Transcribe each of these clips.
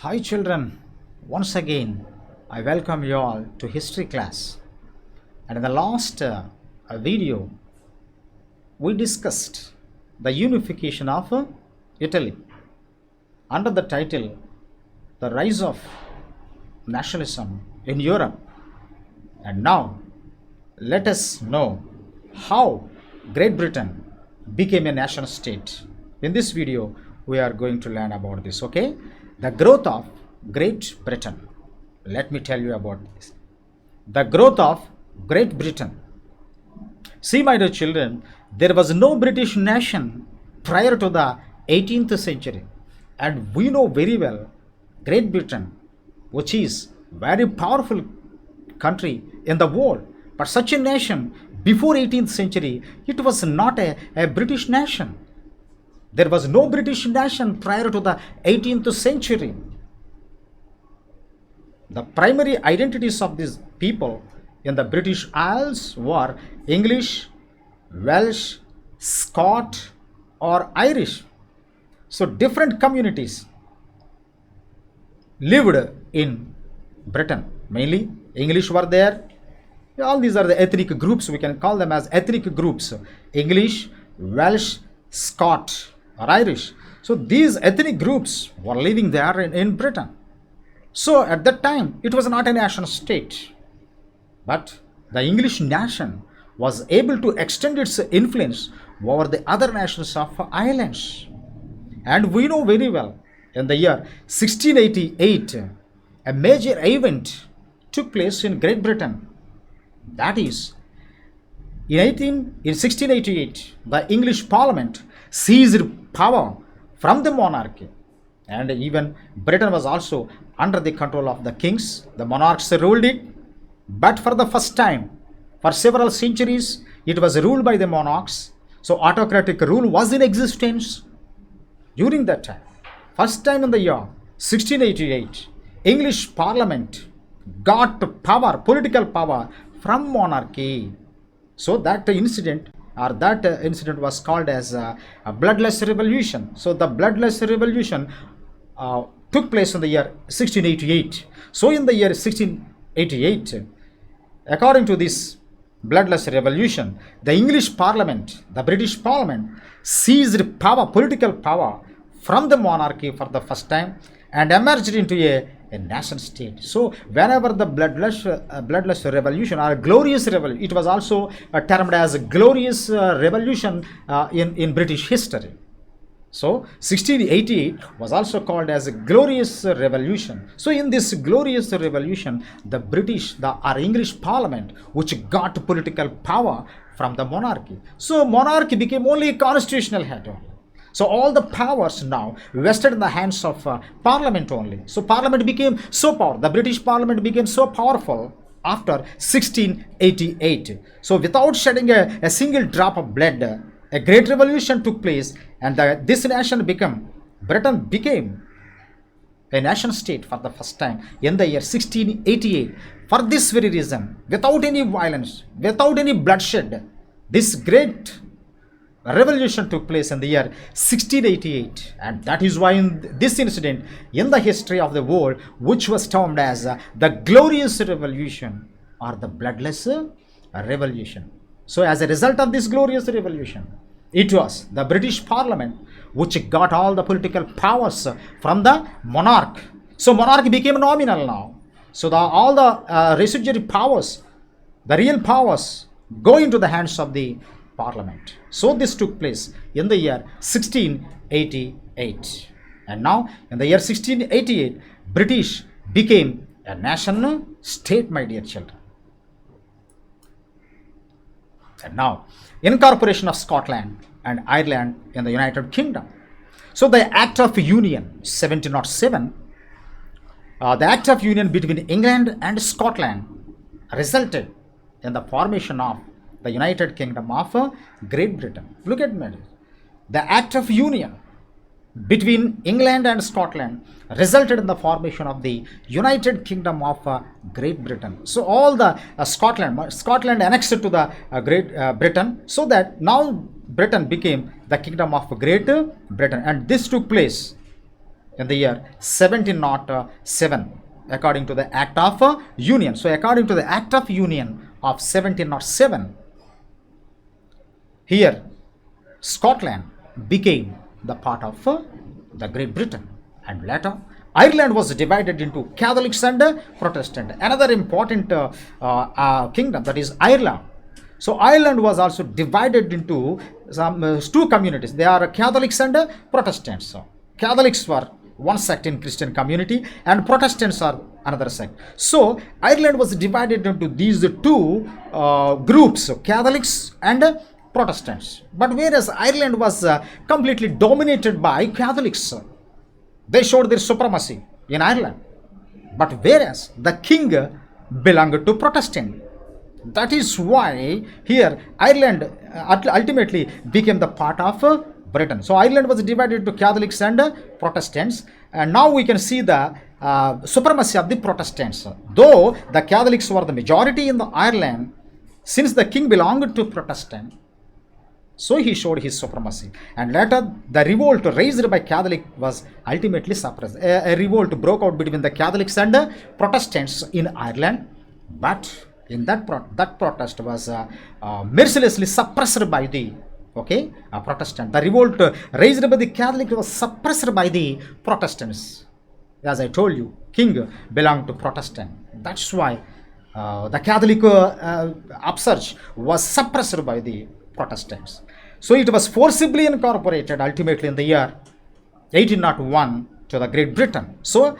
Hi children, once again I welcome you all to history class. And in the last video we discussed the unification of Italy under the title The Rise of Nationalism in Europe. And now let us know how Great Britain became a nation state. In this video we are going to learn about this, okay? The growth of Great Britain. Let me tell you about this. The growth of Great Britain. See, my dear children, there was no British nation prior to the 18th century. And we know very well Great Britain, which is very powerful country in the world. But such a nation before 18th century, it was not a British nation. There was no British nation prior to the 18th century. The primary identities of these people in the British Isles were English, Welsh, Scot, or Irish. So different communities lived in Britain. Mainly English were there. All these are the ethnic groups. We can call them as ethnic groups. English, Welsh, Scot, or Irish. So these ethnic groups were living there in Britain. So at that time, it was not a nation state. But the English nation was able to extend its influence over the other nations of islands. And we know very well, in the year 1688, a major event took place in Great Britain. That is, in 1688, the English Parliament seized power from the monarchy, and even Britain was also under the control of the kings. The monarchs ruled it, but for the first time, for several centuries, it was ruled by the monarchs. So autocratic rule was in existence during that time. First time in the year 1688, English Parliament got power, political power from monarchy. So that incident was called as a bloodless revolution. So the bloodless revolution took place in the year 1688. So in the year 1688, according to this bloodless revolution, the English Parliament, the British Parliament, seized power, political power from the monarchy for the first time and emerged into a nation state. So whenever the bloodless revolution or glorious revolution, it was also termed as a glorious revolution in British history. So 1688 was also called as a glorious revolution. So in this glorious revolution, our English Parliament, which got political power from the monarchy. So monarchy became only a constitutional head only. So all the powers now vested in the hands of Parliament only. So Parliament became so powerful. The British Parliament became so powerful after 1688. So without shedding a single drop of blood, a great revolution took place, and Britain became a nation state for the first time in the year 1688. For this very reason, without any violence, without any bloodshed, this great revolution took place in the year 1688, and that is why in this incident in the history of the world, which was termed as the glorious revolution or the bloodless revolution. So as a result of this glorious revolution, it was the British Parliament which got all the political powers from the monarch. So monarch became nominal now. So all the residuary powers, the real powers, go into the hands of the Parliament. So this took place in the year 1688. And now in the year 1688, British became a national state, my dear children. And now, incorporation of Scotland and Ireland in the United Kingdom. So the Act of Union 1707, the Act of Union between England and Scotland resulted in the formation of the United Kingdom of Great Britain. Look at me. The Act of Union between England and Scotland resulted in the formation of the United Kingdom of Great Britain. So all the Scotland annexed to the Great Britain, so that now Britain became the Kingdom of Great Britain, and this took place in the year 1707 according to the Act of Union. So according to the Act of Union of 1707, here Scotland became the part of the Great Britain, and later Ireland was divided into Catholics and Protestant. Another important kingdom, that is Ireland. So Ireland was also divided into some two communities. They are Catholics and Protestants. So Catholics were one sect in Christian community, and Protestants are another sect. So Ireland was divided into these two groups, so Catholics and Protestants. But whereas Ireland was completely dominated by Catholics, they showed their supremacy in Ireland. But whereas the king belonged to Protestant, that is why here Ireland ultimately became the part of Britain. So Ireland was divided into Catholics and Protestants, and now we can see the supremacy of the Protestants. Though the Catholics were the majority in the Ireland, since the king belonged to Protestant, so he showed his supremacy. And later the revolt raised by Catholic was ultimately suppressed. A revolt broke out between the Catholics and Protestants in Ireland, but in that protest was mercilessly suppressed by the Protestant. The revolt raised by the Catholic was suppressed by the Protestants. As I told you, king belonged to Protestant. That's why the Catholic upsurge was suppressed by the Protestants. So it was forcibly incorporated ultimately in the year 1801 to the Great Britain. So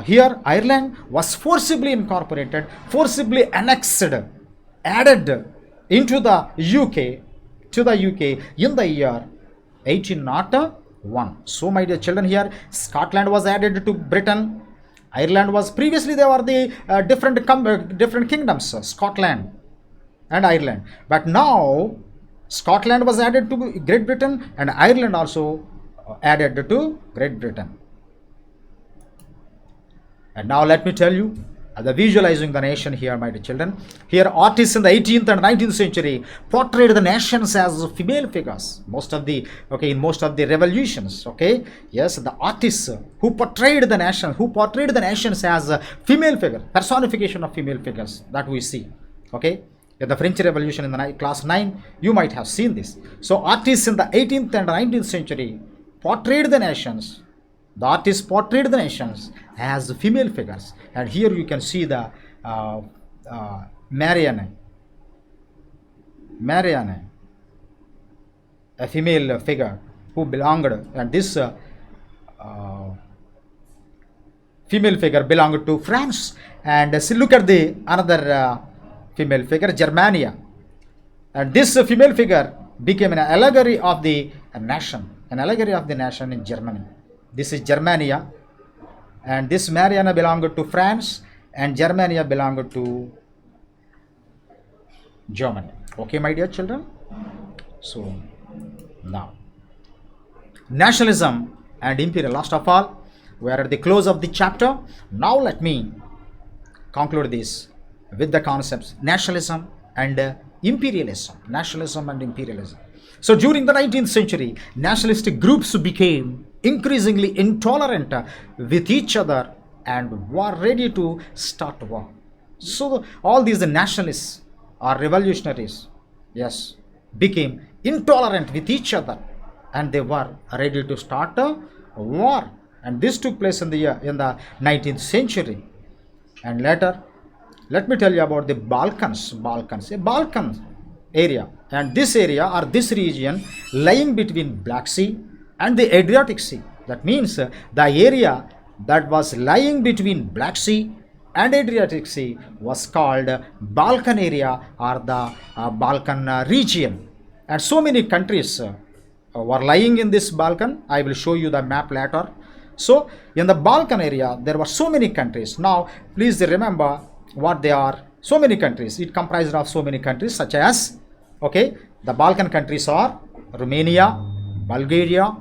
here Ireland was forcibly incorporated, forcibly annexed, added into the UK, in the year 1801. So my dear children, here Scotland was added to Britain. Ireland was previously, they were the different kingdoms, Scotland and Ireland. But now Scotland was added to Great Britain, and Ireland also added to Great Britain. And now let me tell you the visualizing the nation here, my dear children. Here artists in the 18th and 19th century portrayed the nations as female figures. Most of the revolutions, yes, the artists who portrayed the nations as a female figure, personification of female figures, that we see. In the French Revolution in the class 9, you might have seen this. So artists in the 18th and 19th century portrayed the nations. The artists portrayed the nations as female figures. And here you can see the Marianne, a female figure who belonged, and this female figure belonged to France. And look at the another female figure, Germania. And this female figure became an allegory of the nation, in Germany. This is Germania, and this Mariana belonged to France, and Germania belonged to Germany. Okay, my dear children. So now, nationalism and imperial. Last of all, we are at the close of the chapter. Now let me conclude this with the concepts nationalism and imperialism. So during the 19th century, nationalistic groups became increasingly intolerant with each other and were ready to start war. So all these nationalists or revolutionaries, yes, became intolerant with each other, and they were ready to start a war. And this took place in the 19th century. And later, let me tell you about the Balkans, a Balkan area. And this area or this region lying between Black Sea and the Adriatic Sea. That means the area that was lying between Black Sea and Adriatic Sea was called Balkan area or the Balkan region. And so many countries were lying in this Balkan. I will show you the map later. So in the Balkan area, there were so many countries. Now, please remember what they are. So many countries. It comprised of so many countries such as, the Balkan countries are Romania, Bulgaria,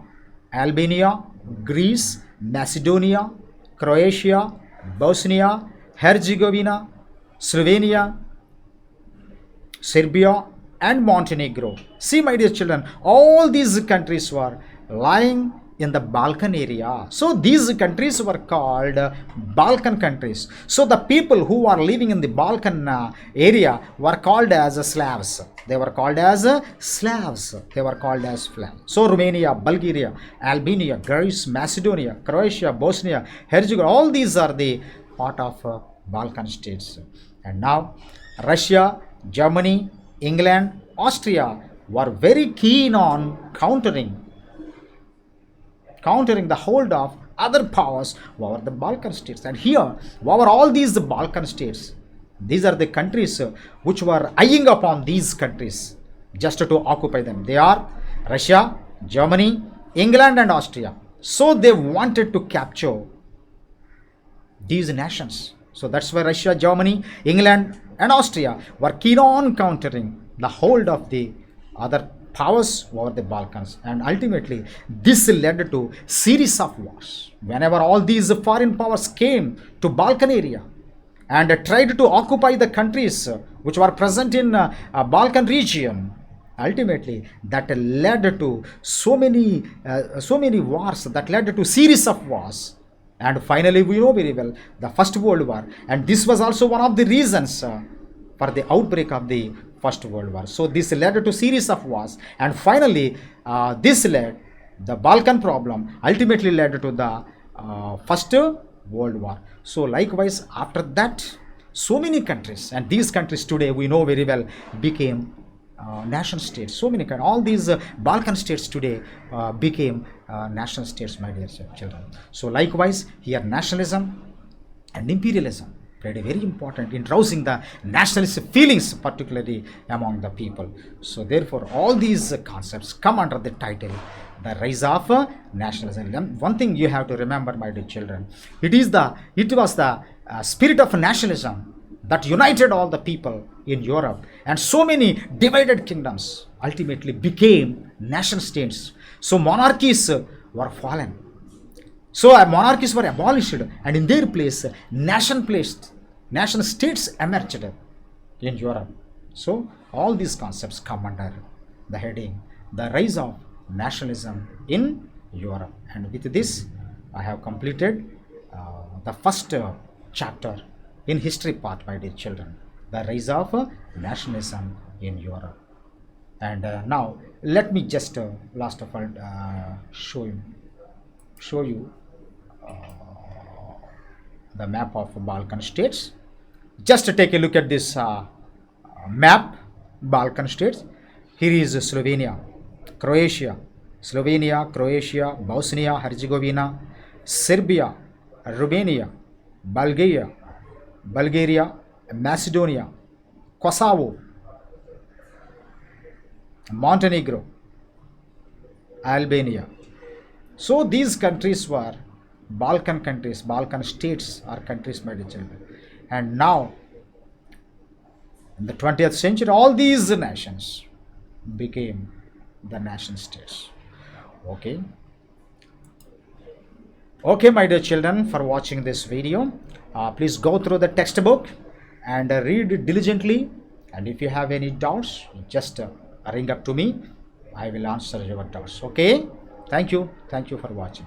Albania, Greece, Macedonia, Croatia, Bosnia, Herzegovina, Slovenia, Serbia, and Montenegro. See, my dear children, all these countries were lying in the Balkan area. So these countries were called Balkan countries. So the people who are living in the Balkan area were called as Slavs. They were called as Slavs. They were called as Slavs. So Romania, Bulgaria, Albania, Greece, Macedonia, Croatia, Bosnia, Herzegovina, all these are the part of Balkan states. And now Russia, Germany, England, Austria were very keen on countering the hold of other powers over the Balkan states. And here, over all these Balkan states, these are the countries which were eyeing upon these countries just to occupy them. They are Russia, Germany, England and Austria. So they wanted to capture these nations. So that's why Russia, Germany, England and Austria were keen on countering the hold of the other powers over the Balkans, and ultimately this led to series of wars. Whenever all these foreign powers came to Balkan area and tried to occupy the countries which were present in Balkan region, ultimately that led to so many wars, that led to series of wars. And finally, we know very well the First World War, and this was also one of the reasons for the outbreak of the First World War. So this led to series of wars, and finally this led the Balkan problem ultimately led to the First World War. So likewise after that, so many countries, and these countries today we know very well became nation states. So many all these Balkan states today became nation states, my dear children. So likewise here nationalism and imperialism played a very important in rousing the nationalist feelings, particularly among the people. So therefore all these concepts come under the title the rise of nationalism. One thing you have to remember, my dear children, it was the spirit of nationalism that united all the people in Europe, and so many divided kingdoms ultimately became nation states. So monarchies were fallen. So monarchies were abolished, and in their place, nation states emerged in Europe. So all these concepts come under the heading the rise of nationalism in Europe. And with this, I have completed the first chapter in history part, my dear children, the rise of nationalism in Europe. And now let me just last of all show you the map of Balkan states. Just take a look at this map, Balkan states. Here is Slovenia, Croatia, Bosnia Herzegovina, Serbia, Romania, Bulgaria, Macedonia, Kosovo, Montenegro, Albania. So these countries were Balkan countries, Balkan states are countries, my dear children. And now, in the 20th century, all these nations became the nation states. Okay. Okay, my dear children, for watching this video, please go through the textbook and read it diligently. And if you have any doubts, just ring up to me. I will answer your doubts. Okay. Thank you for watching.